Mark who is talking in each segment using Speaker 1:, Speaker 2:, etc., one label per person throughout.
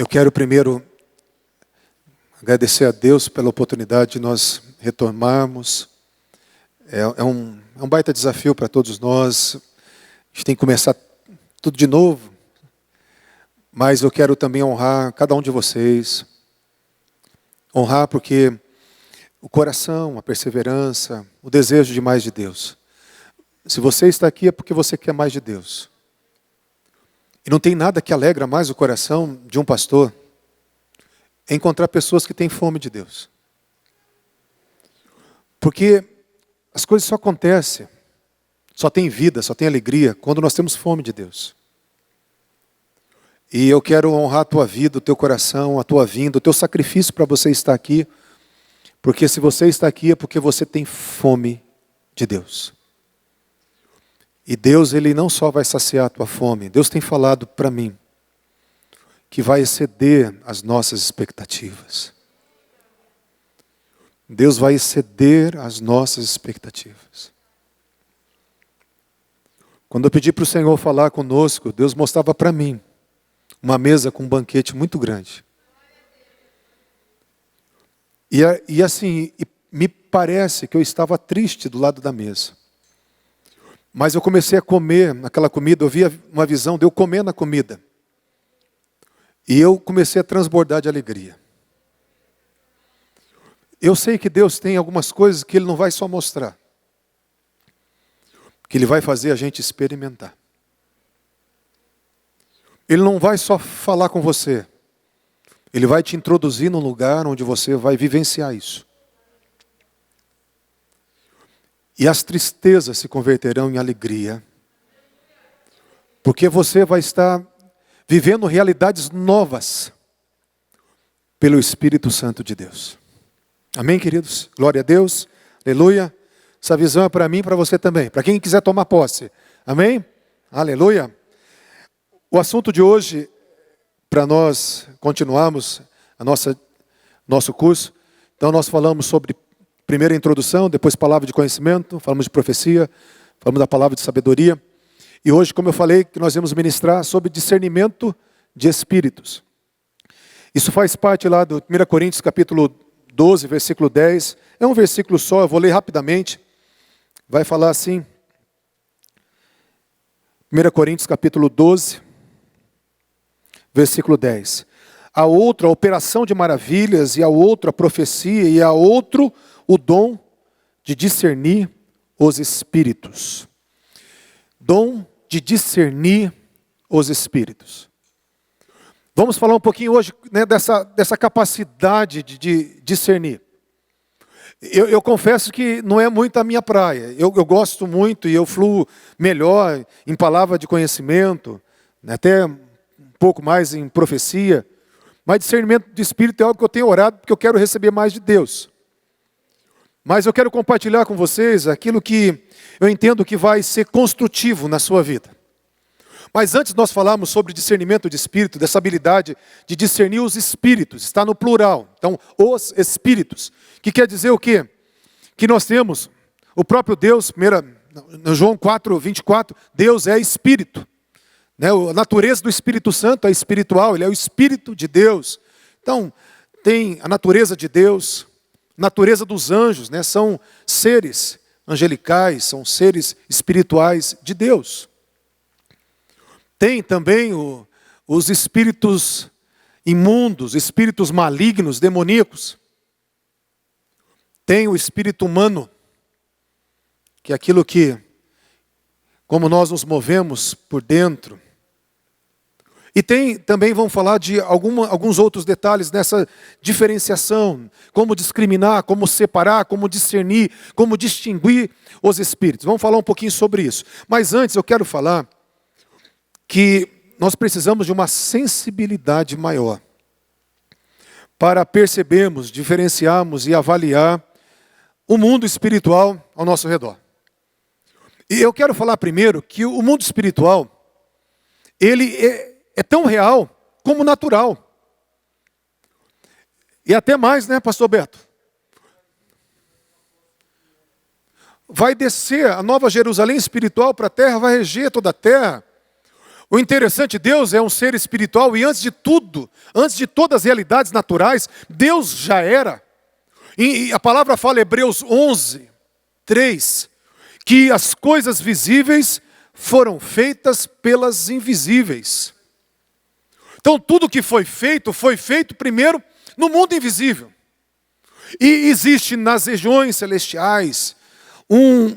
Speaker 1: Eu quero primeiro agradecer a Deus pela oportunidade de nós retomarmos. É um baita desafio para todos nós. A gente tem que começar tudo de novo. Mas eu quero também honrar cada um de vocês. Honrar porque o coração, a perseverança, o desejo de mais de Deus. Se você está aqui é porque você quer mais de Deus. E não tem nada que alegra mais o coração de um pastor é encontrar pessoas que têm fome de Deus. Porque as coisas só acontecem, só tem vida, só tem alegria quando nós temos fome de Deus. E eu quero honrar a tua vida, o teu coração, a tua vinda, o teu sacrifício para você estar aqui. Porque se você está aqui é porque você tem fome de Deus. E Deus, Ele não só vai saciar a tua fome, Deus tem falado para mim que vai exceder as nossas expectativas. Deus vai exceder as nossas expectativas. Quando eu pedi para o Senhor falar conosco, Deus mostrava para mim uma mesa com um banquete muito grande. E assim, me parece que eu estava triste do lado da mesa. Mas eu comecei a comer aquela comida, eu via uma visão de eu comer na comida. E eu comecei a transbordar de alegria. Eu sei que Deus tem algumas coisas que Ele não vai só mostrar. Que Ele vai fazer a gente experimentar. Ele não vai só falar com você. Ele vai te introduzir num lugar onde você vai vivenciar isso. E as tristezas se converterão em alegria. Porque você vai estar vivendo realidades novas pelo Espírito Santo de Deus. Amém, queridos? Glória a Deus. Aleluia. Essa visão é para mim e para você também. Para quem quiser tomar posse. Amém? Aleluia. O assunto de hoje, para nós continuarmos nosso curso, então nós falamos sobre primeira introdução, depois palavra de conhecimento, falamos de profecia, falamos da palavra de sabedoria. E hoje, como eu falei, que nós vamos ministrar sobre discernimento de espíritos. Isso faz parte lá do 1 Coríntios capítulo 12, versículo 10. É um versículo só, eu vou ler rapidamente. Vai falar assim. 1 Coríntios capítulo 12, versículo 10. A outro a operação de maravilhas, e a outro a profecia, e a outro o dom de discernir os espíritos. Dom de discernir os espíritos. Vamos falar um pouquinho hoje, né, dessa capacidade de discernir. Eu confesso que não é muito a minha praia. Eu gosto muito e eu fluo melhor em palavra de conhecimento, né, até um pouco mais em profecia. Mas discernimento de espírito é algo que eu tenho orado porque eu quero receber mais de Deus. Mas eu quero compartilhar com vocês aquilo que eu entendo que vai ser construtivo na sua vida. Mas antes nós falarmos sobre discernimento de espírito, dessa habilidade de discernir os espíritos, está no plural. Então, os espíritos, que quer dizer o quê? Que nós temos o próprio Deus, no João 4, 24, Deus é espírito. Né? A natureza do Espírito Santo é espiritual, ele é o Espírito de Deus. Então, tem a natureza de Deus, natureza dos anjos, né? São seres angelicais, são seres espirituais de Deus. Tem também os espíritos imundos, espíritos malignos, demoníacos. Tem o espírito humano, que é aquilo que, como nós nos movemos por dentro. E também vamos falar de alguns outros detalhes nessa diferenciação, como discriminar, como separar, como discernir, como distinguir os espíritos. Vamos falar um pouquinho sobre isso. Mas antes eu quero falar que nós precisamos de uma sensibilidade maior para percebermos, diferenciarmos e avaliar o mundo espiritual ao nosso redor. E eu quero falar primeiro que o mundo espiritual, ele é tão real como natural. E até mais, né, pastor Beto? Vai descer a nova Jerusalém espiritual para a terra, vai reger toda a terra. O interessante, Deus é um ser espiritual e antes de tudo, antes de todas as realidades naturais, Deus já era. E a palavra fala, Hebreus 11, 3, que as coisas visíveis foram feitas pelas invisíveis. Então tudo que foi feito primeiro no mundo invisível. E existe nas regiões celestiais um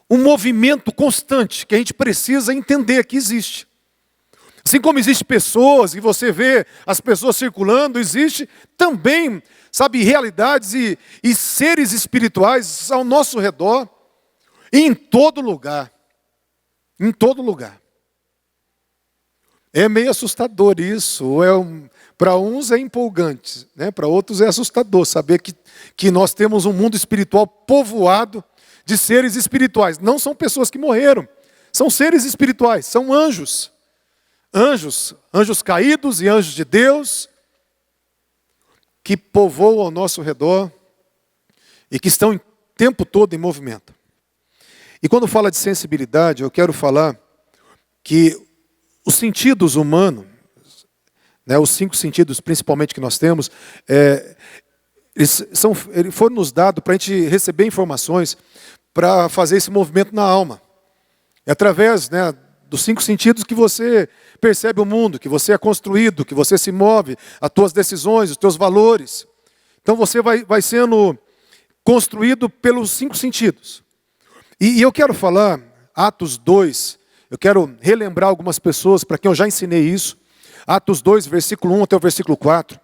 Speaker 1: movimento constante que a gente precisa entender que existe. Assim como existem pessoas, e você vê as pessoas circulando, existe também, sabe, realidades e seres espirituais ao nosso redor, e em todo lugar. Em todo lugar. É meio assustador isso, para uns é empolgante, né? Para outros é assustador saber que nós temos um mundo espiritual povoado de seres espirituais. Não são pessoas que morreram, são seres espirituais, são anjos. Anjos caídos e anjos de Deus, que povoam ao nosso redor e que estão o tempo todo em movimento. E quando fala de sensibilidade, eu quero falar que os sentidos humanos, né, os 5 sentidos principalmente que nós temos, eles foram nos dados para a gente receber informações para fazer esse movimento na alma. É através, né, dos 5 sentidos que você percebe o mundo, que você é construído, que você se move, as tuas decisões, os teus valores. Então você vai sendo construído pelos 5 sentidos. E eu quero falar, Atos 2, eu quero relembrar algumas pessoas para quem eu já ensinei isso. Atos 2, versículo 1 até o versículo 4.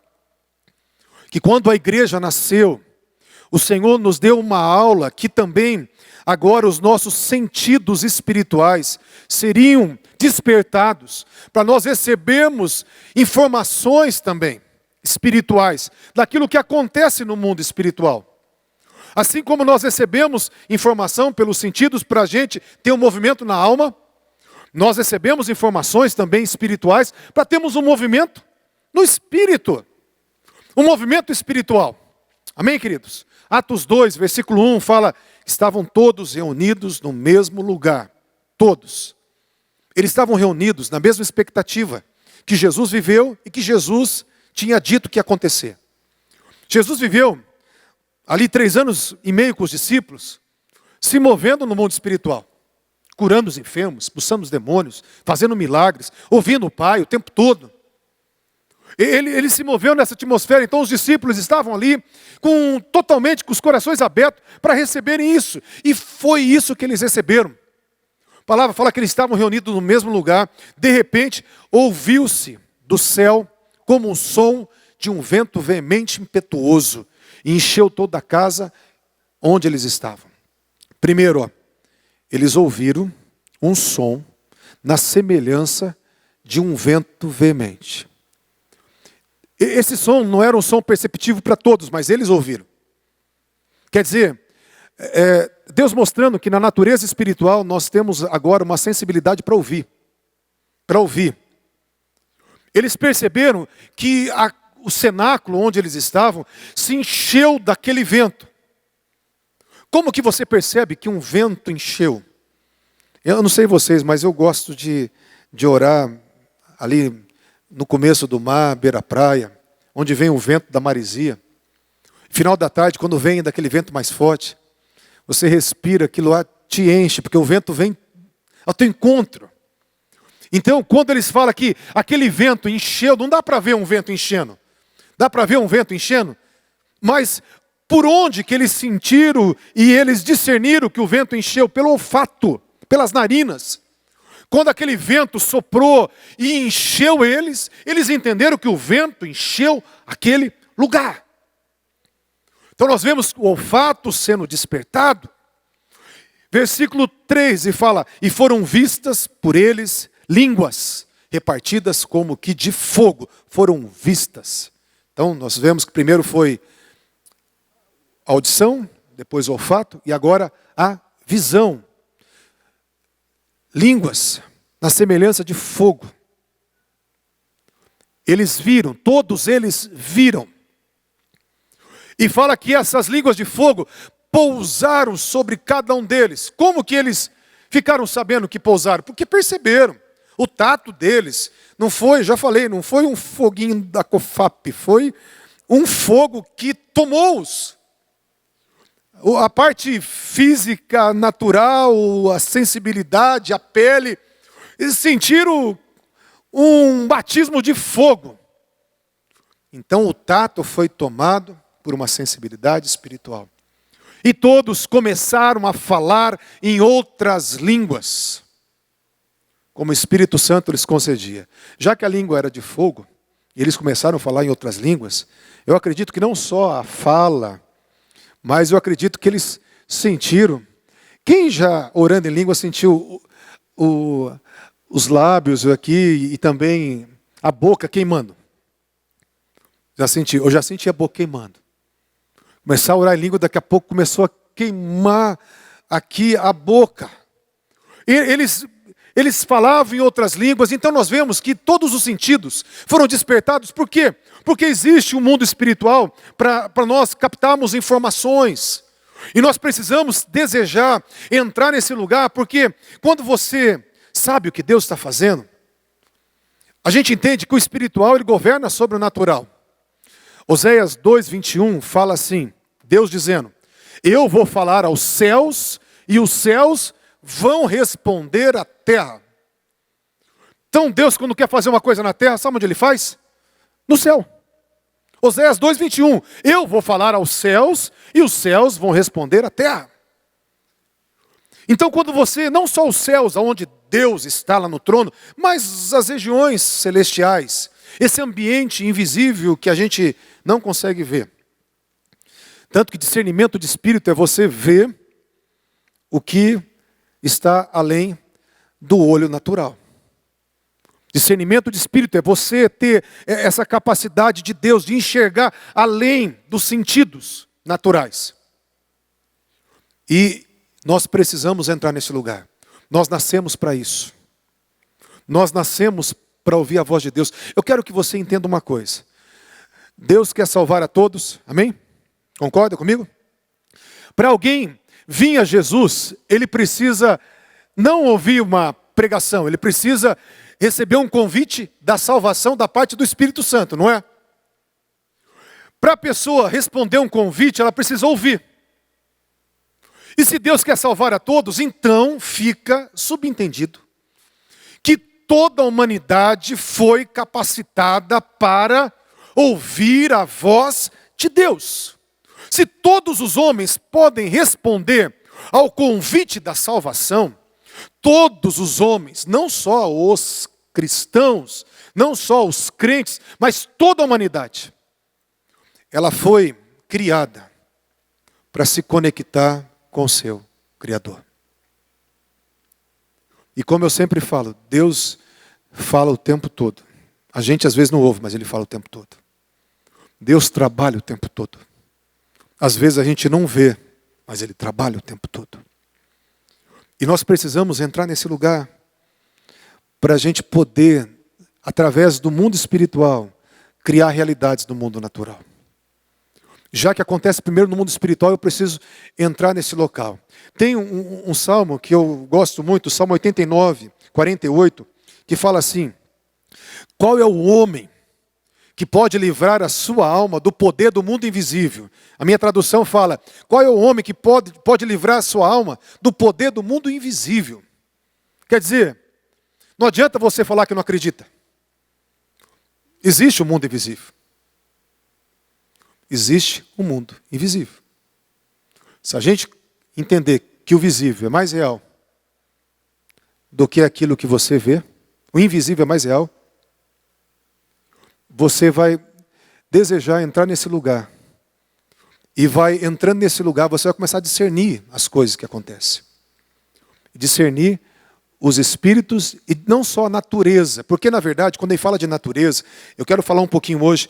Speaker 1: Que quando a igreja nasceu, o Senhor nos deu uma aula que também agora os nossos sentidos espirituais seriam despertados para nós recebermos informações também espirituais daquilo que acontece no mundo espiritual. Assim como nós recebemos informação pelos sentidos para a gente ter um movimento na alma, nós recebemos informações também espirituais para termos um movimento no espírito, um movimento espiritual. Amém, queridos? Atos 2, versículo 1 fala: estavam todos reunidos no mesmo lugar. Todos. Eles estavam reunidos na mesma expectativa que Jesus viveu e que Jesus tinha dito que ia acontecer. Jesus viveu ali 3 anos e meio com os discípulos, se movendo no mundo espiritual, curando os enfermos, expulsando os demônios, fazendo milagres, ouvindo o Pai o tempo todo. Ele se moveu nessa atmosfera, então os discípulos estavam ali totalmente com os corações abertos para receberem isso. E foi isso que eles receberam. A palavra fala que eles estavam reunidos no mesmo lugar. De repente, ouviu-se do céu como um som de um vento veemente e impetuoso. E encheu toda a casa onde eles estavam. Primeiro, eles ouviram um som na semelhança de um vento veemente. Esse som não era um som perceptível para todos, mas eles ouviram. Quer dizer, Deus mostrando que na natureza espiritual nós temos agora uma sensibilidade para ouvir. Para ouvir. Eles perceberam que o cenáculo onde eles estavam se encheu daquele vento. Como que você percebe que um vento encheu? Eu não sei vocês, mas eu gosto de orar ali no começo do mar, beira-praia, onde vem o vento da maresia. Final da tarde, quando vem daquele vento mais forte, você respira, aquilo lá te enche, porque o vento vem ao teu encontro. Então, quando eles falam que aquele vento encheu, não dá para ver um vento enchendo. Dá para ver um vento enchendo? Mas por onde que eles sentiram e eles discerniram que o vento encheu? Pelo olfato, pelas narinas. Quando aquele vento soprou e encheu eles entenderam que o vento encheu aquele lugar. Então nós vemos o olfato sendo despertado. Versículo 3, e fala: e foram vistas por eles línguas, repartidas como que de fogo. Foram vistas. Então nós vemos que primeiro foi a audição, depois o olfato, e agora a visão. Línguas, na semelhança de fogo. Eles viram, todos eles viram. E fala que essas línguas de fogo pousaram sobre cada um deles. Como que eles ficaram sabendo que pousaram? Porque perceberam. O tato deles não foi, já falei, não foi um foguinho da COFAP, foi um fogo que tomou-os. A parte física, natural, a sensibilidade, a pele, eles sentiram um batismo de fogo. Então o tato foi tomado por uma sensibilidade espiritual. E todos começaram a falar em outras línguas, como o Espírito Santo lhes concedia. Já que a língua era de fogo, e eles começaram a falar em outras línguas, eu acredito que não só a fala, mas eu acredito que eles sentiram. Quem já orando em língua sentiu os lábios aqui e também a boca queimando? Já senti, eu já senti a boca queimando. Começar a orar em língua, daqui a pouco começou a queimar aqui a boca. Eles falavam em outras línguas, então nós vemos que todos os sentidos foram despertados. Por quê? Porque existe um mundo espiritual para nós captarmos informações. E nós precisamos desejar entrar nesse lugar, porque quando você sabe o que Deus está fazendo, a gente entende que o espiritual ele governa sobre o natural. Oséias 2:21 fala assim, Deus dizendo, eu vou falar aos céus e os céus vão responder à terra. Então Deus quando quer fazer uma coisa na terra, sabe onde Ele faz? No céu. Oséias 2:21, eu vou falar aos céus e os céus vão responder à terra. Então quando você, não só os céus, onde Deus está lá no trono, mas as regiões celestiais, esse ambiente invisível que a gente não consegue ver. Tanto que discernimento de espírito é você ver o que está além do olho natural. Discernimento de espírito é você ter essa capacidade de Deus de enxergar além dos sentidos naturais. E nós precisamos entrar nesse lugar. Nós nascemos para isso. Nós nascemos para ouvir a voz de Deus. Eu quero que você entenda uma coisa. Deus quer salvar a todos, amém? Concorda comigo? Para alguém vir a Jesus, ele precisa não ouvir uma pregação, ele precisa receber um convite da salvação da parte do Espírito Santo, não é? Para a pessoa responder um convite, ela precisa ouvir. E se Deus quer salvar a todos, então fica subentendido que toda a humanidade foi capacitada para ouvir a voz de Deus. Se todos os homens podem responder ao convite da salvação, todos os homens, não só os cristãos, não só os crentes, mas toda a humanidade, ela foi criada para se conectar com o seu Criador. E como eu sempre falo, Deus fala o tempo todo. A gente às vezes não ouve, mas Ele fala o tempo todo. Deus trabalha o tempo todo. Às vezes a gente não vê, mas Ele trabalha o tempo todo. E nós precisamos entrar nesse lugar para a gente poder, através do mundo espiritual, criar realidades no mundo natural. Já que acontece primeiro no mundo espiritual, eu preciso entrar nesse local. Tem um salmo que eu gosto muito, o Salmo 89, 48, que fala assim: qual é o homem que pode livrar a sua alma do poder do mundo invisível? A minha tradução fala, qual é o homem que pode livrar a sua alma do poder do mundo invisível? Quer dizer, não adianta você falar que não acredita. Existe o mundo invisível. Existe o mundo invisível. Se a gente entender que o visível é mais real do que aquilo que você vê, o invisível é mais real, você vai desejar entrar nesse lugar. E vai entrando nesse lugar, você vai começar a discernir as coisas que acontecem. Discernir os espíritos e não só a natureza. Porque, na verdade, quando ele fala de natureza, eu quero falar um pouquinho hoje,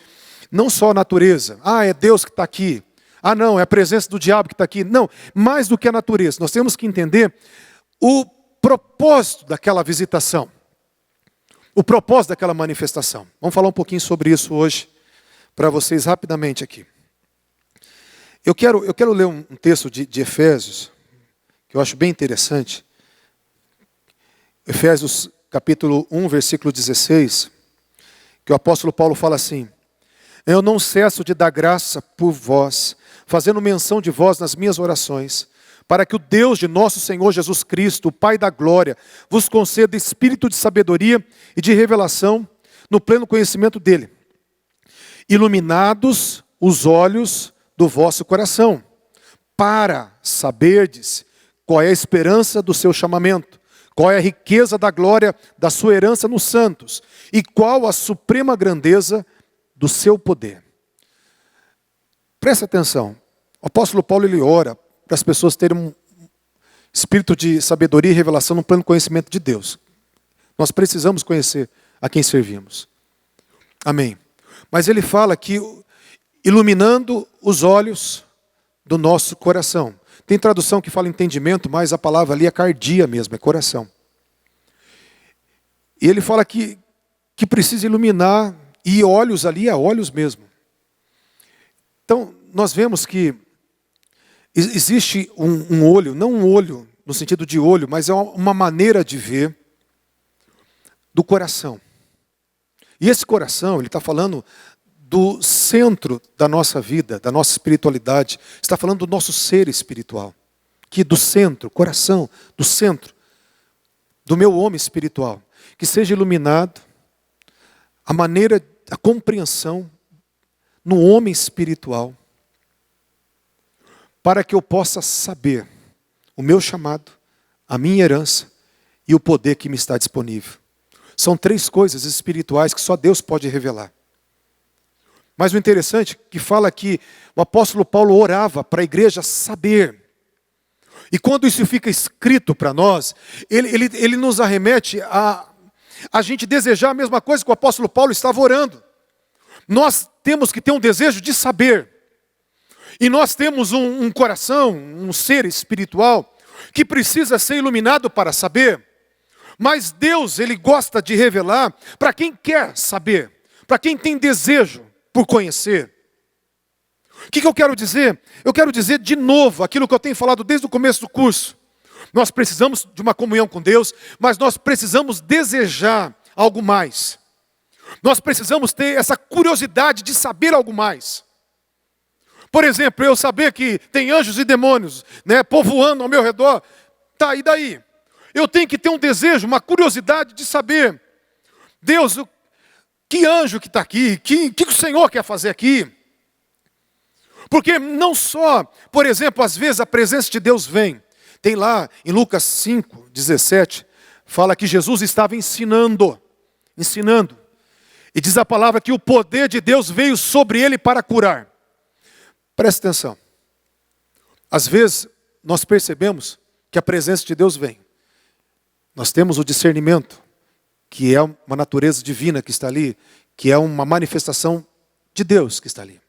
Speaker 1: não só a natureza. Ah, é Deus que está aqui. Ah, não, é a presença do diabo que está aqui. Não, mais do que a natureza. Nós temos que entender o propósito daquela visitação. O propósito daquela manifestação. Vamos falar um pouquinho sobre isso hoje, para vocês rapidamente aqui. Eu quero ler um texto de Efésios, que eu acho bem interessante. Efésios capítulo 1, versículo 16, que o apóstolo Paulo fala assim: eu não cesso de dar graça por vós, fazendo menção de vós nas minhas orações, para que o Deus de nosso Senhor Jesus Cristo, o Pai da glória, vos conceda espírito de sabedoria e de revelação no pleno conhecimento dele, iluminados os olhos do vosso coração, para saberdes qual é a esperança do seu chamamento, qual é a riqueza da glória da sua herança nos santos, e qual a suprema grandeza do seu poder. Presta atenção, o apóstolo Paulo ele ora para as pessoas terem um espírito de sabedoria e revelação no pleno conhecimento de Deus. Nós precisamos conhecer a quem servimos. Amém. Mas ele fala que iluminando os olhos do nosso coração. Tem tradução que fala entendimento, mas a palavra ali é cardia mesmo, é coração. E ele fala que precisa iluminar, e olhos ali é olhos mesmo. Então, nós vemos que existe um olho, não um olho no sentido de olho, mas é uma maneira de ver do coração. E esse coração, ele está falando do centro da nossa vida, da nossa espiritualidade. Está falando do nosso ser espiritual. Que do centro, coração, do centro, do meu homem espiritual. Que seja iluminado a maneira, a compreensão no homem espiritual, para que eu possa saber o meu chamado, a minha herança e o poder que me está disponível. São 3 coisas espirituais que só Deus pode revelar. Mas o interessante é que fala que o apóstolo Paulo orava para a igreja saber. E quando isso fica escrito para nós, ele nos arremete a gente desejar a mesma coisa que o apóstolo Paulo estava orando. Nós temos que ter um desejo de saber. E nós temos um coração, um ser espiritual, que precisa ser iluminado para saber. Mas Deus, Ele gosta de revelar para quem quer saber, para quem tem desejo por conhecer. O que eu quero dizer? Eu quero dizer de novo aquilo que eu tenho falado desde o começo do curso. Nós precisamos de uma comunhão com Deus, mas nós precisamos desejar algo mais. Nós precisamos ter essa curiosidade de saber algo mais. Por exemplo, eu saber que tem anjos e demônios, povoando ao meu redor. Tá, e daí? Eu tenho que ter um desejo, uma curiosidade de saber. Deus, que anjo que está aqui? Que o Senhor quer fazer aqui? Porque não só, por exemplo, às vezes a presença de Deus vem. Tem lá em Lucas 5, 17, fala que Jesus estava ensinando. E diz a palavra que o poder de Deus veio sobre ele para curar. Presta atenção. Às vezes nós percebemos que a presença de Deus vem. Nós temos o discernimento, que é uma natureza divina que está ali, que é uma manifestação de Deus que está ali.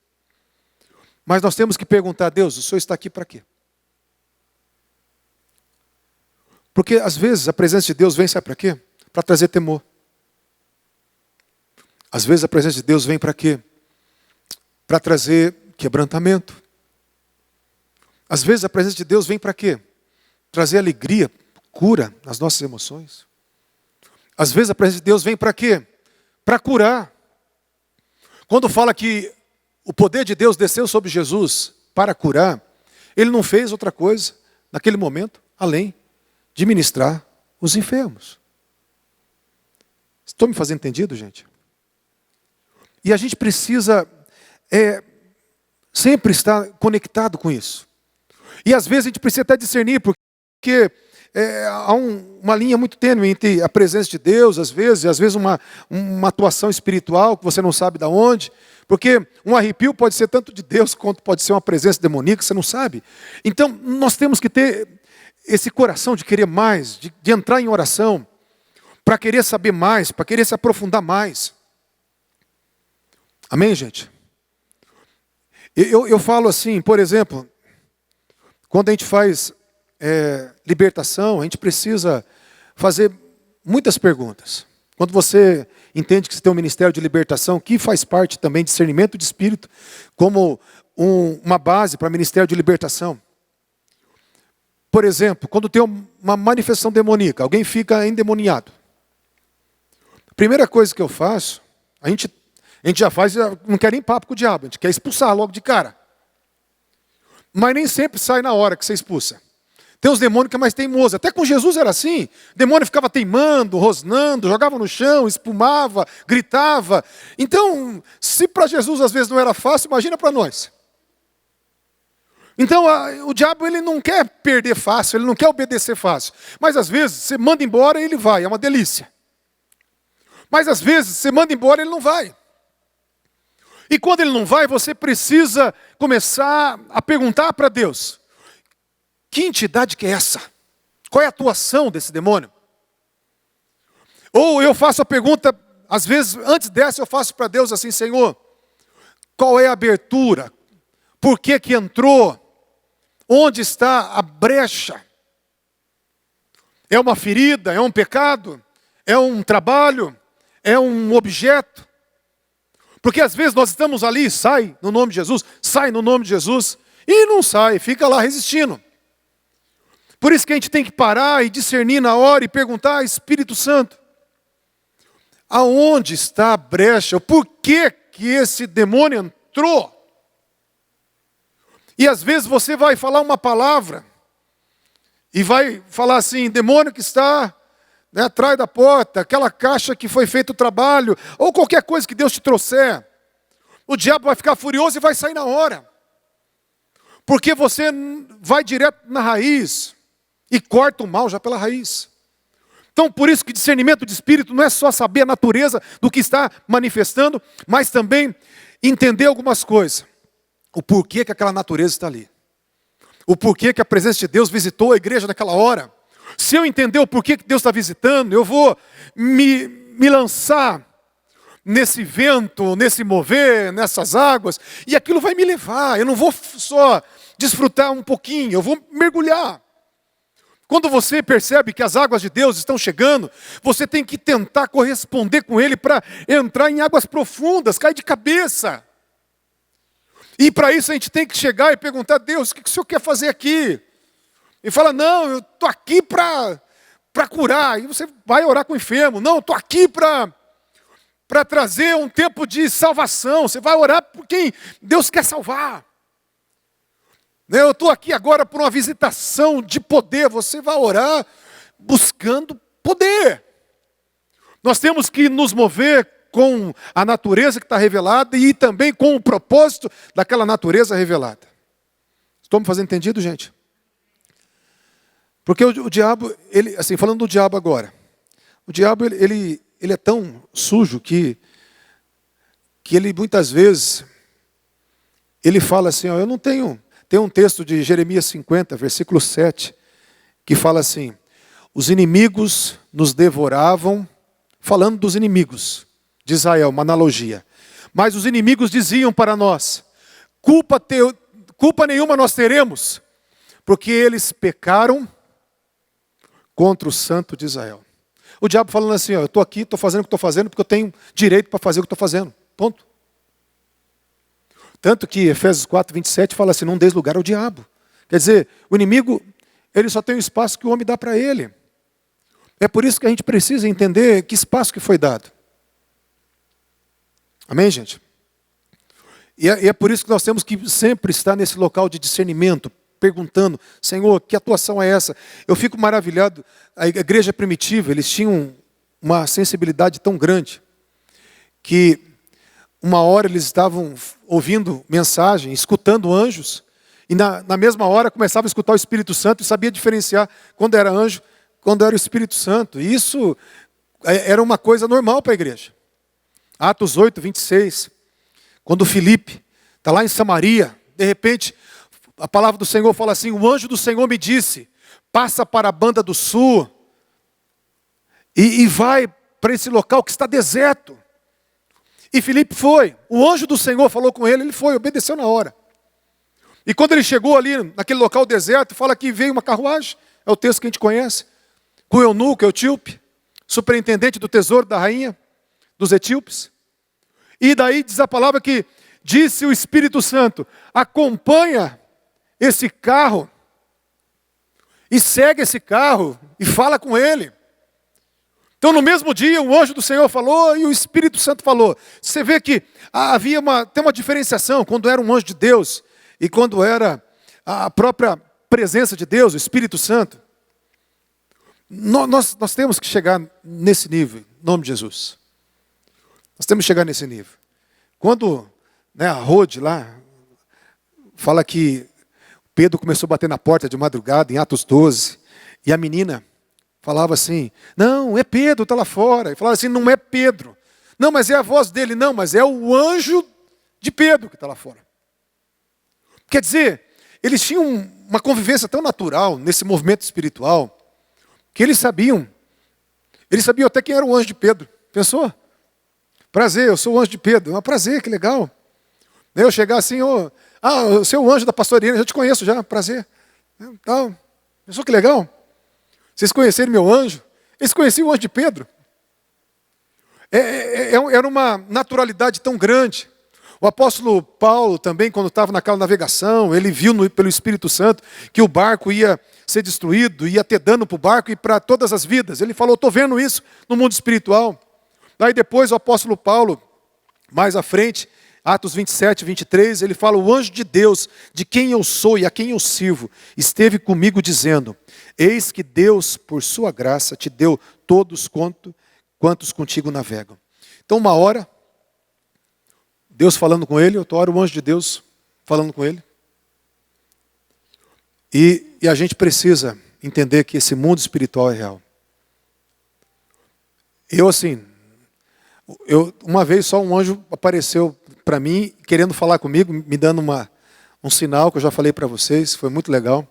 Speaker 1: Mas nós temos que perguntar a Deus, o Senhor está aqui para quê? Porque às vezes a presença de Deus vem, sabe para quê? Para trazer temor. Às vezes a presença de Deus vem para quê? Para trazer quebrantamento. Às vezes a presença de Deus vem para quê? Trazer alegria, cura nas nossas emoções. Às vezes a presença de Deus vem para quê? Para curar. Quando fala que o poder de Deus desceu sobre Jesus para curar, Ele não fez outra coisa naquele momento, além de ministrar os enfermos. Estou me fazendo entendido, gente? E a gente precisa sempre estar conectado com isso. E às vezes a gente precisa até discernir, porque há uma linha muito tênue entre a presença de Deus, às vezes uma atuação espiritual que você não sabe de onde. Porque um arrepio pode ser tanto de Deus quanto pode ser uma presença demoníaca, você não sabe. Então nós temos que ter esse coração de querer mais, de entrar em oração, para querer saber mais, para querer se aprofundar mais. Amém, gente? Eu falo assim, por exemplo, quando a gente faz libertação, a gente precisa fazer muitas perguntas. Quando você entende que você tem um ministério de libertação, que faz parte também de discernimento de espírito, como uma base para ministério de libertação. Por exemplo, quando tem uma manifestação demoníaca, alguém fica endemoniado. Primeira coisa que eu faço, a gente já faz, não quer nem papo com o diabo, a gente quer expulsar logo de cara. Mas nem sempre sai na hora que você expulsa. Tem uns demônios que é mais teimoso. Até com Jesus era assim. O demônio ficava teimando, rosnando, jogava no chão, espumava, gritava. Então, se para Jesus às vezes não era fácil, imagina para nós. Então, o diabo ele não quer perder fácil, ele não quer obedecer fácil. Mas às vezes você manda embora e ele vai, é uma delícia. Mas às vezes você manda embora e ele não vai. E quando ele não vai, você precisa começar a perguntar para Deus: que entidade que é essa? Qual é a atuação desse demônio? Ou eu faço a pergunta, às vezes, antes dessa eu faço para Deus assim: Senhor, qual é a abertura? Por que que entrou? Onde está a brecha? É uma ferida? É um pecado? É um trabalho? É um objeto? Porque às vezes nós estamos ali, sai no nome de Jesus, sai no nome de Jesus, e não sai, fica lá resistindo. Por isso que a gente tem que parar e discernir na hora e perguntar: Espírito Santo, aonde está a brecha? Por que que esse demônio entrou? E às vezes você vai falar uma palavra e vai falar assim: demônio que está atrás da porta, aquela caixa que foi feito o trabalho, ou qualquer coisa que Deus te trouxer. O diabo vai ficar furioso e vai sair na hora. Porque você vai direto na raiz e corta o mal já pela raiz. Então, por isso que discernimento de espírito não é só saber a natureza do que está manifestando, mas também entender algumas coisas. O porquê que aquela natureza está ali. O porquê que a presença de Deus visitou a igreja naquela hora. Se eu entender o porquê que Deus está visitando, eu vou me lançar nesse vento, nesse mover, nessas águas, e aquilo vai me levar. Eu não vou só desfrutar um pouquinho, eu vou mergulhar. Quando você percebe que as águas de Deus estão chegando, você tem que tentar corresponder com Ele para entrar em águas profundas, cair de cabeça. E para isso a gente tem que chegar e perguntar: Deus, o que o Senhor quer fazer aqui? E fala: não, eu estou aqui para curar. E você vai orar com o enfermo. Não, eu estou aqui para trazer um tempo de salvação. Você vai orar por quem Deus quer salvar. Eu estou aqui agora por uma visitação de poder. Você vai orar buscando poder. Nós temos que nos mover com a natureza que está revelada e também com o propósito daquela natureza revelada. Estou me fazendo entendido, gente? Porque o diabo, ele, assim, falando do diabo agora, o diabo ele é tão sujo que ele muitas vezes, ele fala assim, ó, eu não tenho... Tem um texto de Jeremias 50, versículo 7, que fala assim: os inimigos nos devoravam, falando dos inimigos de Israel, uma analogia. Mas os inimigos diziam para nós: culpa nenhuma nós teremos, porque eles pecaram contra o santo de Israel. O diabo falando assim, ó, eu estou aqui, estou fazendo o que estou fazendo, porque eu tenho direito para fazer o que estou fazendo. Ponto. Tanto que Efésios 4, 27 fala assim: não deis lugar ao diabo. Quer dizer, o inimigo, ele só tem o espaço que o homem dá para ele. É por isso que a gente precisa entender que espaço que foi dado. Amém, gente? E é por isso que nós temos que sempre estar nesse local de discernimento, perguntando: Senhor, que atuação é essa? Eu fico maravilhado. A igreja primitiva, eles tinham uma sensibilidade tão grande, que uma hora eles estavam ouvindo mensagem, escutando anjos, e na mesma hora começava a escutar o Espírito Santo e sabia diferenciar quando era anjo, quando era o Espírito Santo. E isso era uma coisa normal para a igreja. Atos 8, 26, quando Filipe está lá em Samaria, de repente a palavra do Senhor fala assim: o anjo do Senhor me disse, passa para a banda do sul e vai para esse local que está deserto. E Filipe foi, o anjo do Senhor falou com ele, ele foi, obedeceu na hora. E quando ele chegou ali, naquele local deserto, fala que veio uma carruagem, é o texto que a gente conhece, com o eunuco, etíope, superintendente do tesouro da rainha, dos etíopes. E daí diz a palavra que disse o Espírito Santo: acompanha esse carro, e segue esse carro, e fala com ele. Então, no mesmo dia, o anjo do Senhor falou e o Espírito Santo falou. Você vê que tem uma diferenciação quando era um anjo de Deus e quando era a própria presença de Deus, o Espírito Santo. Nós temos que chegar nesse nível, em nome de Jesus. Nós temos que chegar nesse nível. Quando a Rode lá fala que Pedro começou a bater na porta de madrugada, em Atos 12, e a menina falava assim, não, é Pedro, está lá fora. E falava assim, não é Pedro. Não, mas é a voz dele. Não, mas é o anjo de Pedro que está lá fora. Quer dizer, eles tinham uma convivência tão natural nesse movimento espiritual, que eles sabiam até quem era o anjo de Pedro. Pensou? Prazer, eu sou o anjo de Pedro. Prazer, que legal. Eu chegar assim, você é o anjo da pastoreira, eu te conheço já, prazer. Pensou que legal? Vocês conheceram meu anjo? Eles conheciam o anjo de Pedro. Era uma naturalidade tão grande. O apóstolo Paulo também, quando estava naquela navegação, ele viu pelo Espírito Santo que o barco ia ser destruído, ia ter dano para o barco e para todas as vidas. Ele falou, estou vendo isso no mundo espiritual. Daí depois o apóstolo Paulo, mais à frente, Atos 27, 23, ele fala, o anjo de Deus, de quem eu sou e a quem eu sirvo, esteve comigo dizendo, eis que Deus, por sua graça, te deu todos quantos contigo navegam. Então uma hora, Deus falando com ele, outra hora o anjo de Deus falando com ele. E a gente precisa entender que esse mundo espiritual é real. Uma vez só um anjo apareceu para mim, querendo falar comigo, me dando um sinal que eu já falei para vocês, foi muito legal.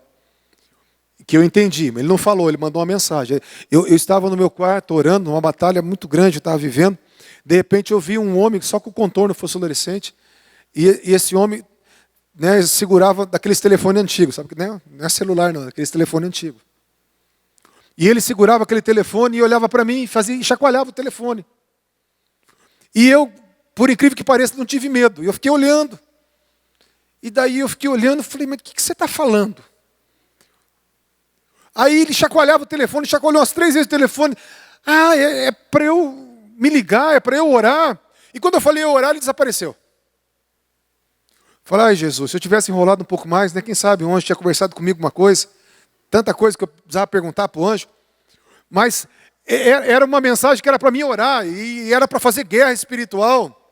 Speaker 1: Que eu entendi, mas ele não falou, ele mandou uma mensagem. Eu estava no meu quarto orando, numa batalha muito grande, eu estava vivendo. De repente eu vi um homem só com o contorno fosforescente, e esse homem segurava daqueles telefones antigos, sabe? Não é celular não, é aqueles telefones antigos. E ele segurava aquele telefone e olhava para mim e chacoalhava o telefone. E eu, por incrível que pareça, não tive medo. Eu fiquei olhando. E daí eu fiquei olhando e falei, mas o que você está falando? Aí ele chacoalhava o telefone, chacoalhou umas 3 vezes o telefone. É para eu me ligar, é para eu orar. E quando eu falei orar, ele desapareceu. Falei, Jesus, se eu tivesse enrolado um pouco mais, quem sabe o anjo tinha conversado comigo uma coisa. Tanta coisa que eu precisava perguntar para o anjo. Mas era uma mensagem que era para mim orar, e era para fazer guerra espiritual.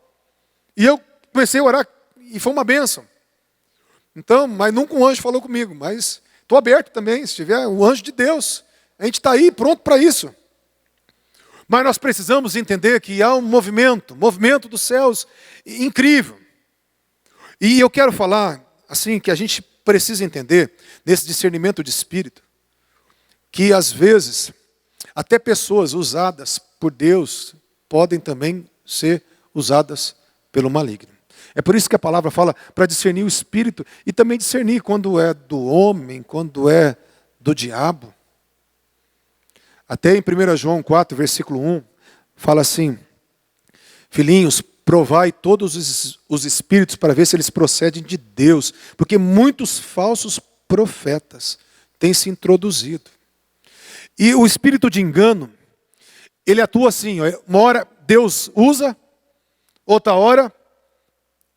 Speaker 1: E eu comecei a orar, e foi uma bênção. Então, mas nunca um anjo falou comigo, mas estou aberto também, se tiver o anjo de Deus. A gente está aí pronto para isso. Mas nós precisamos entender que há um movimento dos céus incrível. E eu quero falar, assim, que a gente precisa entender, nesse discernimento de espírito, que às vezes, até pessoas usadas por Deus, podem também ser usadas pelo maligno. É por isso que a palavra fala para discernir o espírito, e também discernir quando é do homem, quando é do diabo. Até em 1 João 4, versículo 1, fala assim, filhinhos, provai todos os espíritos para ver se eles procedem de Deus, porque muitos falsos profetas têm se introduzido. E o espírito de engano, ele atua assim, uma hora Deus usa, outra hora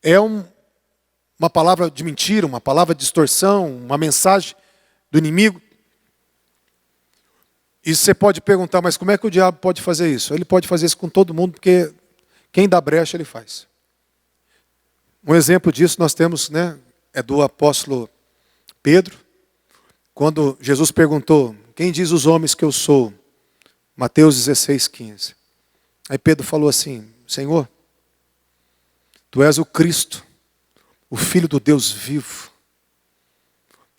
Speaker 1: é uma palavra de mentira, uma palavra de distorção, uma mensagem do inimigo. E você pode perguntar, mas como é que o diabo pode fazer isso? Ele pode fazer isso com todo mundo, porque quem dá brecha, ele faz. Um exemplo disso nós temos, é do apóstolo Pedro, quando Jesus perguntou, quem diz os homens que eu sou? Mateus 16, 15. Aí Pedro falou assim, Senhor, Tu és o Cristo, o Filho do Deus vivo.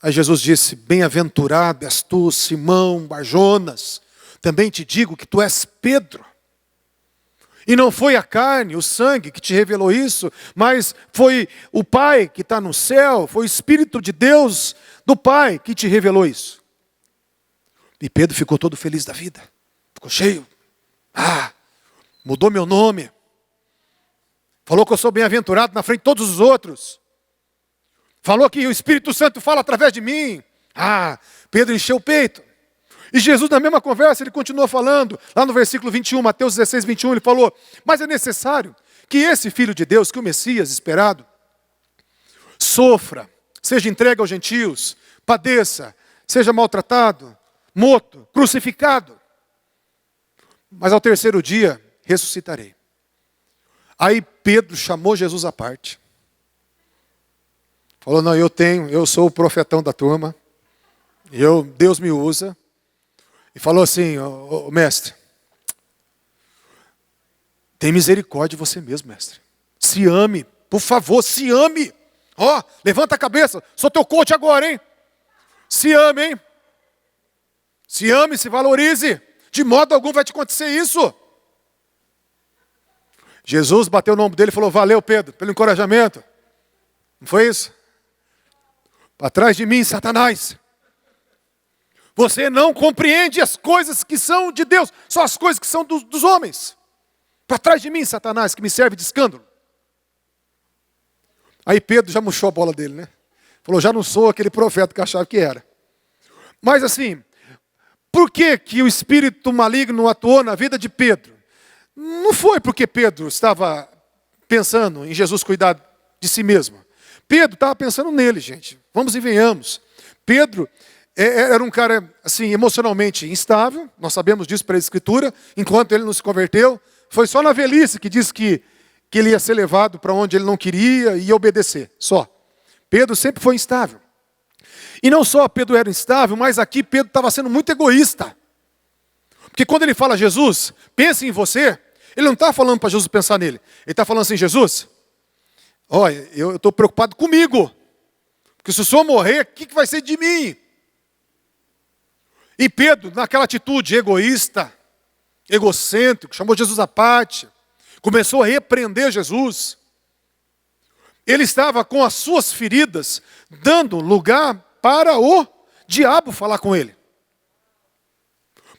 Speaker 1: Aí Jesus disse, bem-aventurado és tu, Simão, Barjonas, também te digo que tu és Pedro. E não foi a carne, o sangue que te revelou isso, mas foi o Pai que está no céu, foi o Espírito de Deus do Pai que te revelou isso. E Pedro ficou todo feliz da vida, ficou cheio. Mudou meu nome. Falou que eu sou bem-aventurado na frente de todos os outros. Falou que o Espírito Santo fala através de mim. Pedro encheu o peito. E Jesus, na mesma conversa, ele continua falando, lá no versículo 21, Mateus 16, 21, ele falou: mas é necessário que esse Filho de Deus, que o Messias esperado, sofra, seja entregue aos gentios, padeça, seja maltratado, morto, crucificado. Mas ao terceiro dia, ressuscitarei. Aí Pedro chamou Jesus à parte. Falou: não, eu sou o profetão da turma. Deus me usa. E falou assim: mestre, tem misericórdia de você mesmo, mestre. Se ame, por favor, se ame. Levanta a cabeça, sou teu coach agora, hein? Se ame, hein? Se ame, se valorize. De modo algum vai te acontecer isso. Jesus bateu no ombro dele e falou: valeu, Pedro, pelo encorajamento. Não foi isso? Para trás de mim, Satanás. Você não compreende as coisas que são de Deus, só as coisas que são dos homens. Para trás de mim, Satanás, que me serve de escândalo. Aí Pedro já murchou a bola dele, né? Falou: já não sou aquele profeta que achava que era. Mas assim, por que que o espírito maligno atuou na vida de Pedro? Não foi porque Pedro estava pensando em Jesus cuidar de si mesmo. Pedro estava pensando nele, gente. Vamos e venhamos. Pedro era um cara, assim, emocionalmente instável. Nós sabemos disso pela Escritura. Enquanto ele não se converteu, foi só na velhice que diz que ele ia ser levado para onde ele não queria e ia obedecer. Só. Pedro sempre foi instável. E não só Pedro era instável, mas aqui Pedro estava sendo muito egoísta. Porque quando ele fala: Jesus, pense em você, ele não está falando para Jesus pensar nele. Ele está falando assim: Jesus, olha, eu estou preocupado comigo. Porque se o senhor morrer, o que vai ser de mim? E Pedro, naquela atitude egoísta, egocêntrico, chamou Jesus à parte, começou a repreender Jesus. Ele estava com as suas feridas, dando lugar para o diabo falar com ele.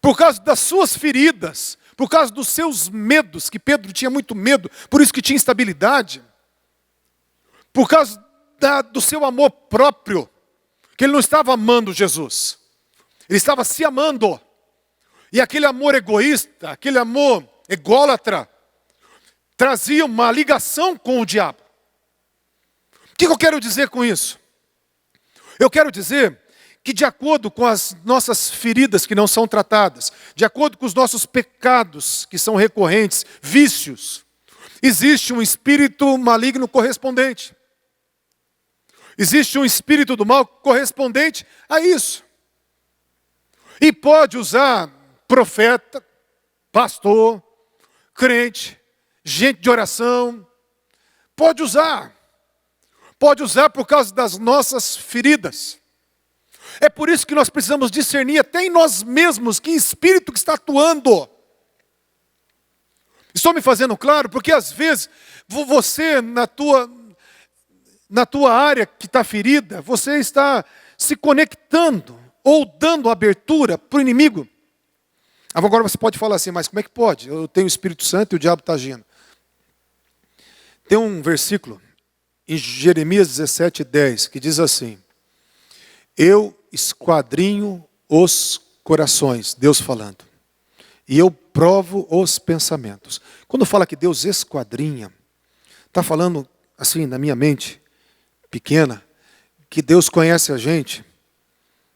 Speaker 1: Por causa das suas feridas, por causa dos seus medos, que Pedro tinha muito medo, por isso que tinha instabilidade. Por causa do seu amor próprio, que ele não estava amando Jesus. Ele estava se amando. E aquele amor egoísta, aquele amor ególatra, trazia uma ligação com o diabo. O que eu quero dizer com isso? Eu quero dizer que, de acordo com as nossas feridas que não são tratadas, de acordo com os nossos pecados que são recorrentes, vícios, existe um espírito maligno correspondente. Existe um espírito do mal correspondente a isso. E pode usar profeta, pastor, crente, gente de oração. Pode usar. Pode usar por causa das nossas feridas. É por isso que nós precisamos discernir até em nós mesmos que espírito que está atuando. Estou me fazendo claro? Porque às vezes você na tua área que está ferida, você está se conectando ou dando abertura para o inimigo. Agora você pode falar assim: mas como é que pode? Eu tenho o Espírito Santo e o diabo está agindo. Tem um versículo em Jeremias 17:10 que diz assim: eu esquadrinho os corações, Deus falando, e eu provo os pensamentos. Quando fala que Deus esquadrinha, está falando assim na minha mente pequena, que Deus conhece a gente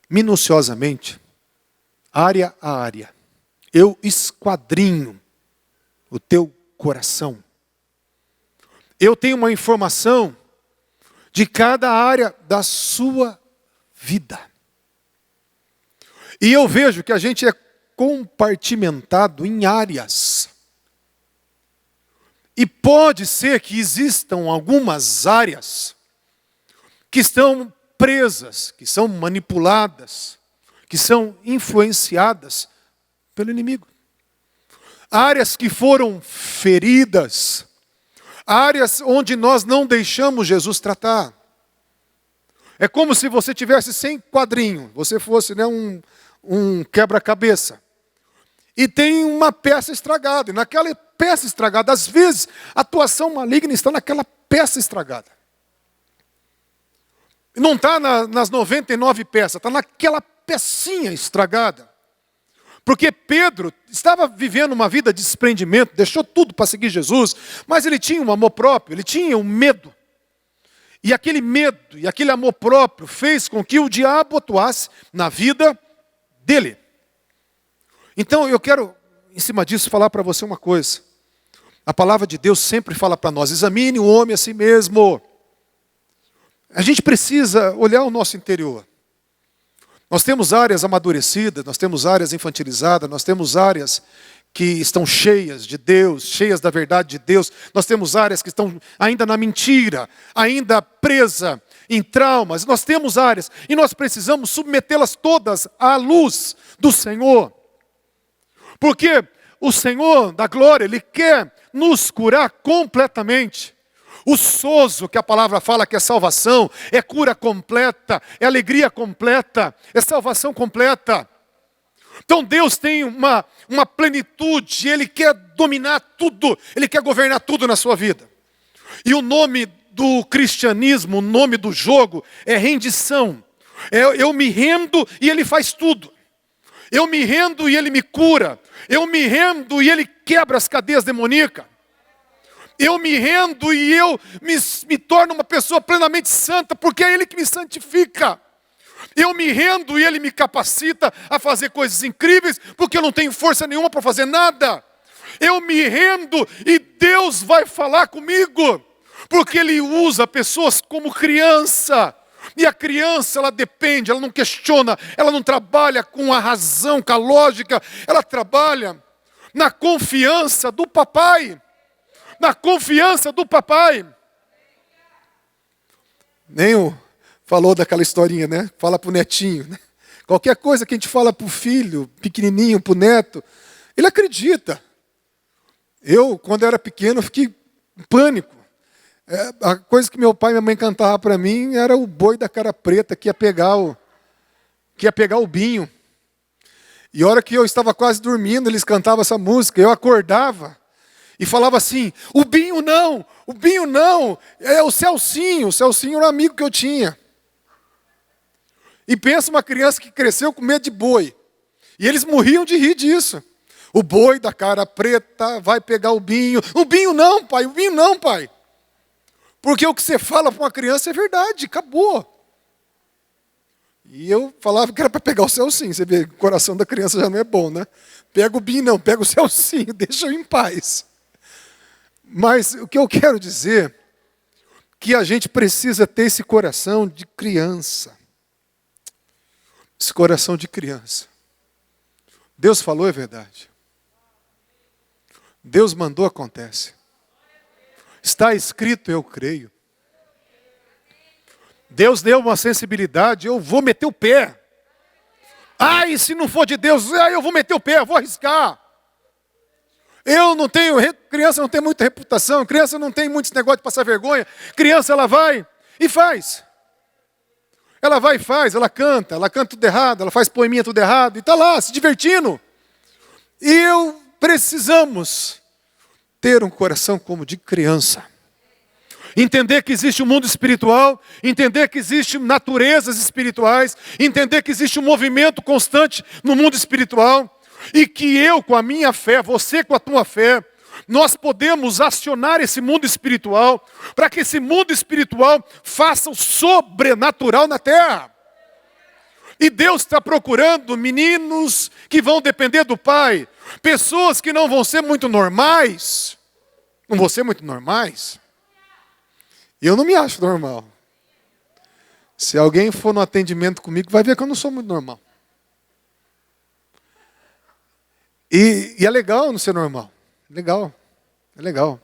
Speaker 1: minuciosamente, área a área. Eu esquadrinho o teu coração. Eu tenho uma informação de cada área da sua vida. E eu vejo que a gente é compartimentado em áreas. E pode ser que existam algumas áreas que estão presas, que são manipuladas, que são influenciadas pelo inimigo. Áreas que foram feridas, áreas onde nós não deixamos Jesus tratar. É como se você tivesse sem quadrinho, você fosse um quebra-cabeça. E tem uma peça estragada, e naquela peça estragada, às vezes, a atuação maligna está naquela peça estragada. Não está nas 99 peças, está naquela pecinha estragada. Porque Pedro estava vivendo uma vida de desprendimento, deixou tudo para seguir Jesus, mas ele tinha um amor próprio, ele tinha um medo. E aquele medo e aquele amor próprio fez com que o diabo atuasse na vida dele. Então eu quero, em cima disso, falar para você uma coisa. A palavra de Deus sempre fala para nós: examine o homem a si mesmo. A gente precisa olhar o nosso interior. Nós temos áreas amadurecidas, nós temos áreas infantilizadas, nós temos áreas que estão cheias de Deus, cheias da verdade de Deus. Nós temos áreas que estão ainda na mentira, ainda presa em traumas. Nós temos áreas e nós precisamos submetê-las todas à luz do Senhor. Porque o Senhor da glória, Ele quer nos curar completamente. O sozo que a palavra fala que é salvação, é cura completa, é alegria completa, é salvação completa. Então Deus tem uma plenitude, Ele quer dominar tudo, Ele quer governar tudo na sua vida. E o nome do cristianismo, o nome do jogo é rendição. Eu me rendo e Ele faz tudo. Eu me rendo e Ele me cura. Eu me rendo e Ele quebra as cadeias demoníacas. Eu me rendo e eu me torno uma pessoa plenamente santa, porque é Ele que me santifica. Eu me rendo e Ele me capacita a fazer coisas incríveis, porque eu não tenho força nenhuma para fazer nada. Eu me rendo e Deus vai falar comigo, porque Ele usa pessoas como criança. E a criança, ela depende, ela não questiona, ela não trabalha com a razão, com a lógica, ela trabalha na confiança do papai. Na confiança do papai. Nem falou daquela historinha, né? Fala para o netinho, né? Qualquer coisa que a gente fala para o filho, pequenininho, para o neto, ele acredita. Eu, quando era pequeno, fiquei em pânico. A coisa que meu pai e minha mãe cantavam para mim era o boi da cara preta que ia pegar o binho. E a hora que eu estava quase dormindo, eles cantavam essa música, eu acordava e falava assim: o binho não, é o Celcinho era um amigo que eu tinha. E pensa uma criança que cresceu com medo de boi. E eles morriam de rir disso. O boi da cara preta vai pegar o binho. O binho não, pai. Porque o que você fala para uma criança é verdade, acabou. E eu falava que era para pegar o Celcinho. Você vê, o coração da criança já não é bom, né? Pega o binho não, pega o Celcinho, deixa eu em paz. Mas o que eu quero dizer, que a gente precisa ter esse coração de criança. Esse coração de criança. Deus falou, é verdade. Deus mandou, acontece. Está escrito, eu creio. Deus deu uma sensibilidade, eu vou meter o pé. Ai, se não for de Deus, eu vou meter o pé, eu vou arriscar. Criança não tem muita reputação, criança não tem muito esse negócio de passar vergonha. Criança, ela vai e faz. Ela vai e faz, ela canta tudo errado, ela faz poeminha tudo errado, e está lá, se divertindo. E precisamos ter um coração como de criança. Entender que existe um mundo espiritual, entender que existem naturezas espirituais, entender que existe um movimento constante no mundo espiritual, e que eu, com a minha fé, você com a tua fé, nós podemos acionar esse mundo espiritual, para que esse mundo espiritual faça o sobrenatural na terra. E Deus está procurando meninos que vão depender do Pai, pessoas que não vão ser muito normais. Não vão ser muito normais. Eu não me acho normal. Se alguém for no atendimento comigo, vai ver que eu não sou muito normal. E é legal não ser normal. É legal.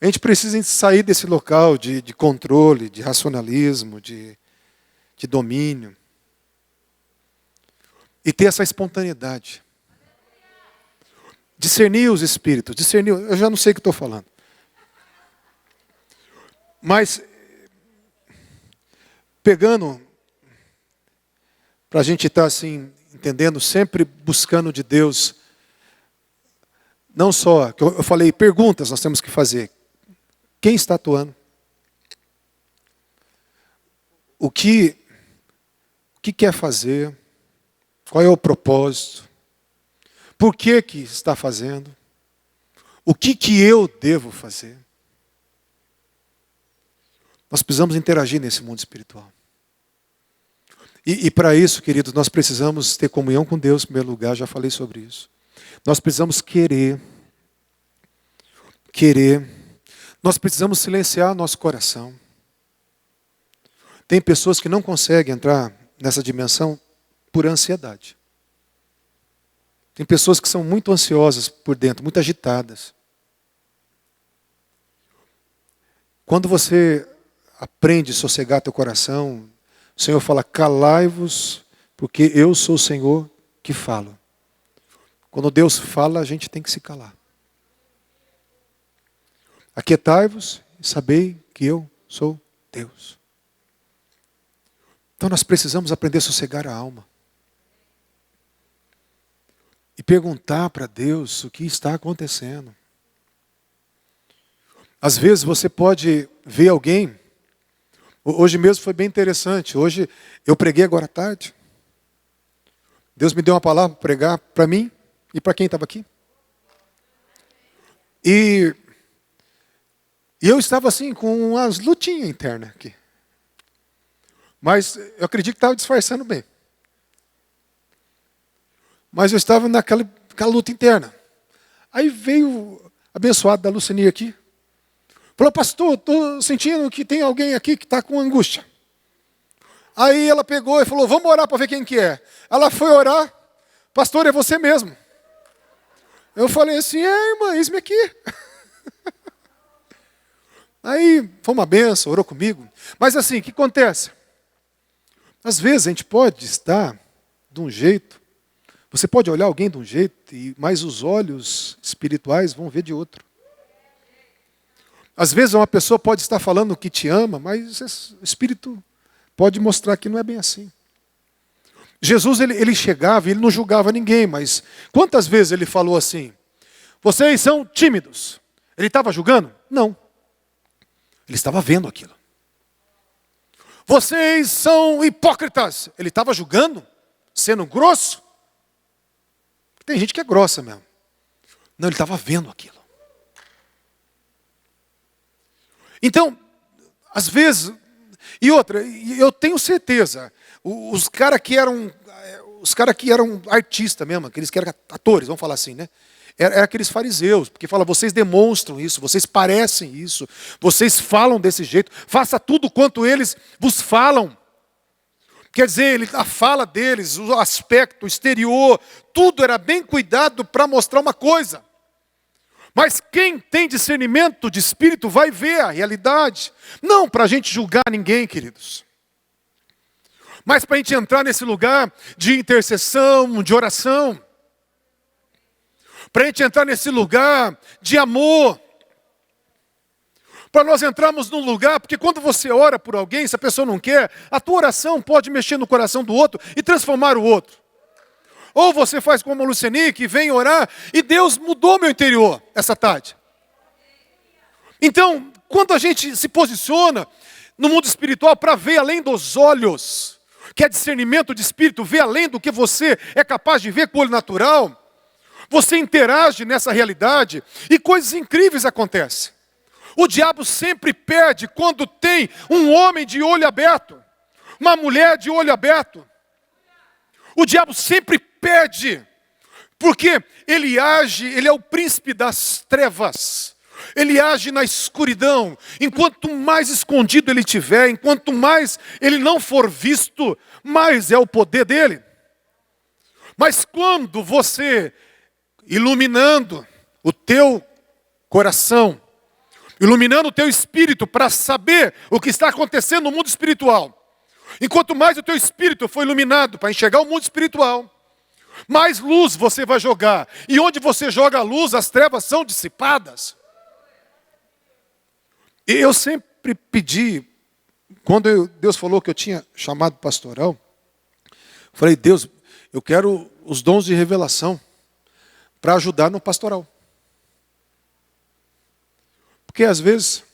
Speaker 1: A gente precisa sair desse local de controle, de racionalismo, de domínio. E ter essa espontaneidade. Discernir os espíritos. Eu já não sei o que estou falando. Mas, pegando, para a gente estar assim, entendendo, sempre buscando de Deus, não só, que eu falei, perguntas nós temos que fazer. Quem está atuando? O que quer fazer? Qual é o propósito? Por que que está fazendo? O que eu devo fazer? Nós precisamos interagir nesse mundo espiritual. E para isso, queridos, nós precisamos ter comunhão com Deus em primeiro lugar, já falei sobre isso. Nós precisamos querer. Nós precisamos silenciar nosso coração. Tem pessoas que não conseguem entrar nessa dimensão por ansiedade. Tem pessoas que são muito ansiosas por dentro, muito agitadas. Quando você aprende a sossegar teu coração, o Senhor fala, calai-vos, porque eu sou o Senhor que falo. Quando Deus fala, a gente tem que se calar. Aquietai-vos e sabei que eu sou Deus. Então nós precisamos aprender a sossegar a alma. E perguntar para Deus o que está acontecendo. Às vezes você pode ver alguém. Hoje mesmo foi bem interessante. Hoje eu preguei agora à tarde. Deus me deu uma palavra para pregar para mim e para quem estava aqui. E eu estava assim com umas lutinhas internas aqui. Mas eu acredito que estava disfarçando bem. Mas eu estava naquela luta interna. Aí veio o abençoado da Lucenia aqui. Falou, pastor, estou sentindo que tem alguém aqui que está com angústia. Aí ela pegou e falou, vamos orar para ver quem que é. Ela foi orar, pastor, é você mesmo. Eu falei assim, irmã, eis-me aqui. Aí foi uma benção, orou comigo. Mas assim, o que acontece? Às vezes a gente pode estar de um jeito, você pode olhar alguém de um jeito, mas os olhos espirituais vão ver de outro. Às vezes uma pessoa pode estar falando que te ama, mas o Espírito pode mostrar que não é bem assim. Jesus, ele chegava e ele não julgava ninguém, mas quantas vezes ele falou assim, vocês são tímidos. Ele estava julgando? Não. Ele estava vendo aquilo. Vocês são hipócritas. Ele estava julgando, sendo grosso. Tem gente que é grossa mesmo. Não, ele estava vendo aquilo. Então, às vezes, e outra, eu tenho certeza, os caras que eram artistas mesmo, aqueles que eram atores, vamos falar assim, né? Era aqueles fariseus, porque fala, vocês demonstram isso, vocês parecem isso, vocês falam desse jeito, faça tudo quanto eles vos falam. Quer dizer, a fala deles, o aspecto, o exterior, tudo era bem cuidado para mostrar uma coisa. Mas quem tem discernimento de espírito vai ver a realidade. Não para a gente julgar ninguém, queridos. Mas para a gente entrar nesse lugar de intercessão, de oração. Para a gente entrar nesse lugar de amor. Para nós entrarmos num lugar, porque quando você ora por alguém, se a pessoa não quer, a tua oração pode mexer no coração do outro e transformar o outro. Ou você faz como a Luceni, que vem orar, e Deus mudou meu interior essa tarde. Então, quando a gente se posiciona no mundo espiritual para ver além dos olhos, que é discernimento de espírito, ver além do que você é capaz de ver com o olho natural, você interage nessa realidade e coisas incríveis acontecem. O diabo sempre perde quando tem um homem de olho aberto, uma mulher de olho aberto. O diabo sempre perde, porque ele age, ele é o príncipe das trevas. Ele age na escuridão. Enquanto mais escondido ele estiver, enquanto mais ele não for visto, mais é o poder dele. Mas quando você, iluminando o teu coração, iluminando o teu espírito para saber o que está acontecendo no mundo espiritual, enquanto mais o teu espírito for iluminado para enxergar o mundo espiritual, mais luz você vai jogar. E onde você joga a luz, as trevas são dissipadas. E eu sempre pedi, quando Deus falou que eu tinha chamado pastoral, falei, Deus, eu quero os dons de revelação para ajudar no pastoral. Porque às vezes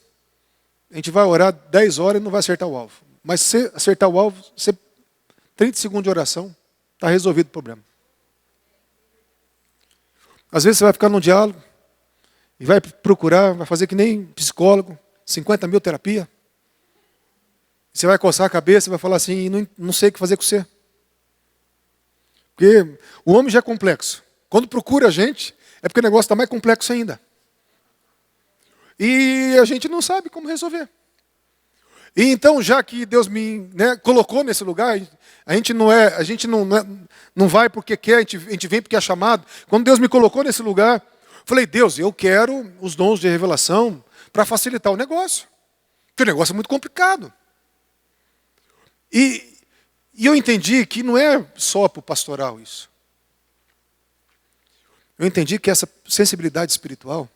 Speaker 1: a gente vai orar 10 horas e não vai acertar o alvo. Mas se acertar o alvo, 30 segundos de oração, está resolvido o problema. Às vezes você vai ficar num diálogo e vai procurar, vai fazer que nem psicólogo, 50 mil terapia. Você vai coçar a cabeça e vai falar assim, não sei o que fazer com você. Porque o homem já é complexo. Quando procura a gente, é porque o negócio está mais complexo ainda. E a gente não sabe como resolver. E então, já que Deus me colocou nesse lugar, a gente não vai porque quer, a gente vem porque é chamado. Quando Deus me colocou nesse lugar, falei, Deus, eu quero os dons de revelação para facilitar o negócio. Porque o negócio é muito complicado. E eu entendi que não é só para o pastoral isso. Eu entendi que essa sensibilidade espiritual,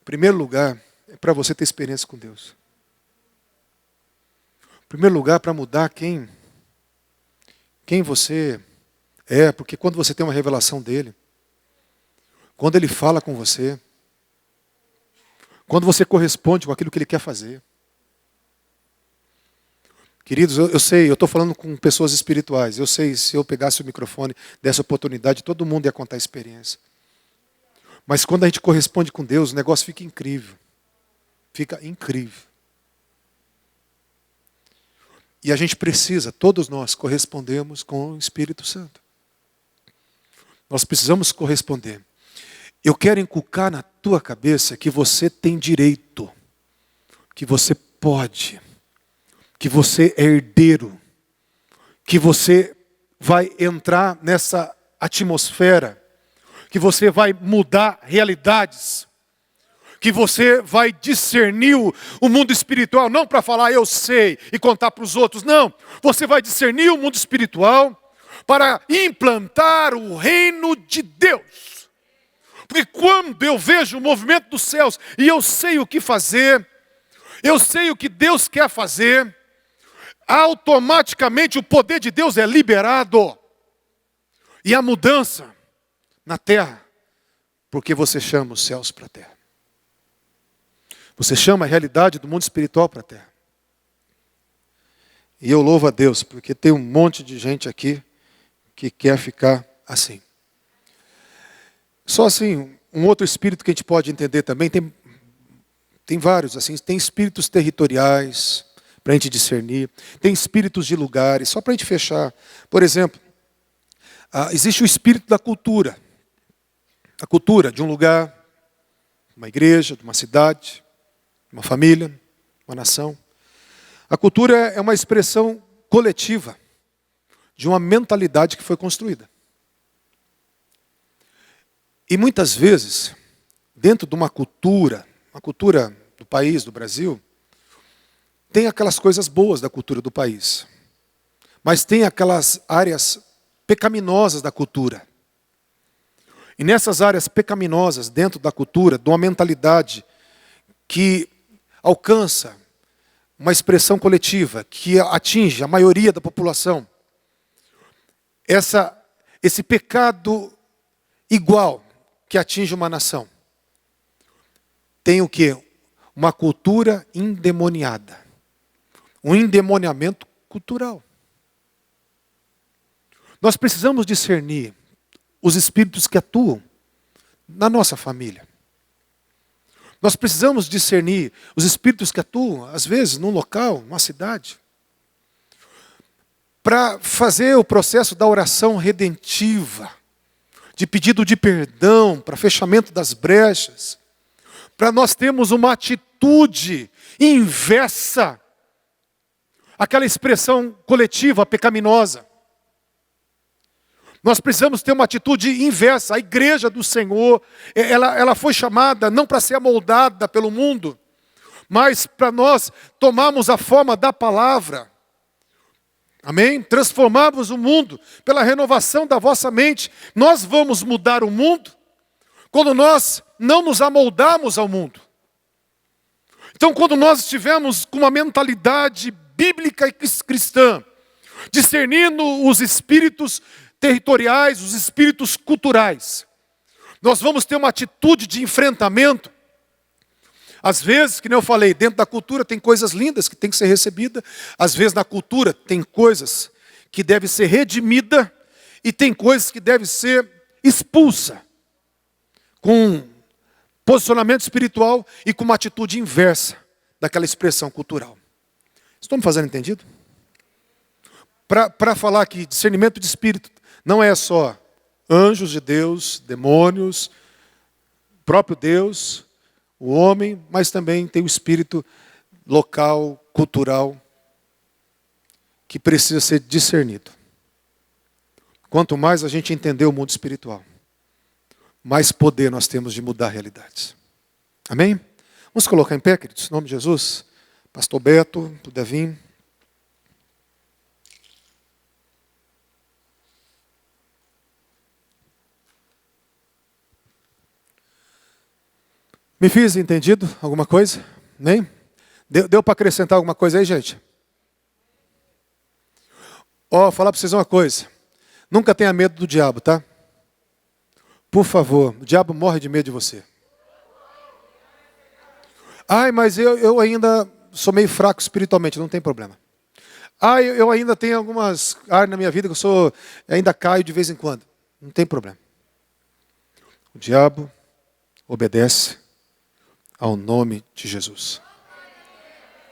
Speaker 1: em primeiro lugar, é para você ter experiência com Deus. Em primeiro lugar, para mudar quem você é, porque quando você tem uma revelação dele, quando ele fala com você, quando você corresponde com aquilo que ele quer fazer. Queridos, eu sei, eu estou falando com pessoas espirituais, eu sei, se eu pegasse o microfone, desse oportunidade, todo mundo ia contar a experiência. Mas quando a gente corresponde com Deus, o negócio fica incrível. Fica incrível. E a gente precisa, todos nós, correspondemos com o Espírito Santo. Nós precisamos corresponder. Eu quero inculcar na tua cabeça que você tem direito, que você pode, que você é herdeiro, que você vai entrar nessa atmosfera, que você vai mudar realidades, que você vai discernir o mundo espiritual, não para falar eu sei e contar para os outros, não. Você vai discernir o mundo espiritual para implantar o reino de Deus. Porque quando eu vejo o movimento dos céus e eu sei o que fazer, eu sei o que Deus quer fazer, automaticamente o poder de Deus é liberado. E a mudança na terra, porque você chama os céus para a terra. Você chama a realidade do mundo espiritual para a terra. E eu louvo a Deus, porque tem um monte de gente aqui que quer ficar assim. Só assim, um outro espírito que a gente pode entender também, tem vários, assim, tem espíritos territoriais, para a gente discernir, tem espíritos de lugares, só para a gente fechar. Por exemplo, existe o espírito da cultura. A cultura de um lugar, uma igreja, de uma cidade, uma família, uma nação. A cultura é uma expressão coletiva de uma mentalidade que foi construída. E muitas vezes, dentro de uma cultura do país, do Brasil, tem aquelas coisas boas da cultura do país, mas tem aquelas áreas pecaminosas da cultura. E nessas áreas pecaminosas dentro da cultura, de uma mentalidade que alcança uma expressão coletiva, que atinge a maioria da população, esse pecado igual que atinge uma nação, tem o quê? Uma cultura endemoniada. Um endemoniamento cultural. Nós precisamos discernir os espíritos que atuam na nossa família. Nós precisamos discernir os espíritos que atuam, às vezes, num local, numa cidade, para fazer o processo da oração redentiva, de pedido de perdão, para fechamento das brechas, para nós termos uma atitude inversa àquela expressão coletiva pecaminosa. Nós precisamos ter uma atitude inversa. A igreja do Senhor, ela foi chamada não para ser amoldada pelo mundo, mas para nós tomarmos a forma da palavra. Amém? Transformarmos o mundo pela renovação da vossa mente. Nós vamos mudar o mundo quando nós não nos amoldarmos ao mundo. Então, quando nós estivermos com uma mentalidade bíblica e cristã, discernindo os espíritos territoriais, os espíritos culturais, nós vamos ter uma atitude de enfrentamento. Às vezes, que nem eu falei, dentro da cultura tem coisas lindas que tem que ser recebidas. Às vezes na cultura tem coisas que deve ser redimida e tem coisas que deve ser expulsa, com posicionamento espiritual e com uma atitude inversa daquela expressão cultural. Estão me fazendo entendido? Para falar que discernimento de espírito não é só anjos de Deus, demônios, próprio Deus, o homem, mas também tem o espírito local, cultural, que precisa ser discernido. Quanto mais a gente entender o mundo espiritual, mais poder nós temos de mudar realidades. Amém? Vamos colocar em pé, queridos, em nome de Jesus. Pastor Beto, puder vir. Me fiz entendido alguma coisa? Nem? Deu para acrescentar alguma coisa aí, gente? Falar para vocês uma coisa. Nunca tenha medo do diabo, tá? Por favor, o diabo morre de medo de você. Ai, mas eu ainda sou meio fraco espiritualmente, não tem problema. Eu ainda tenho algumas áreas na minha vida que ainda caio de vez em quando. Não tem problema. O diabo obedece ao nome de Jesus.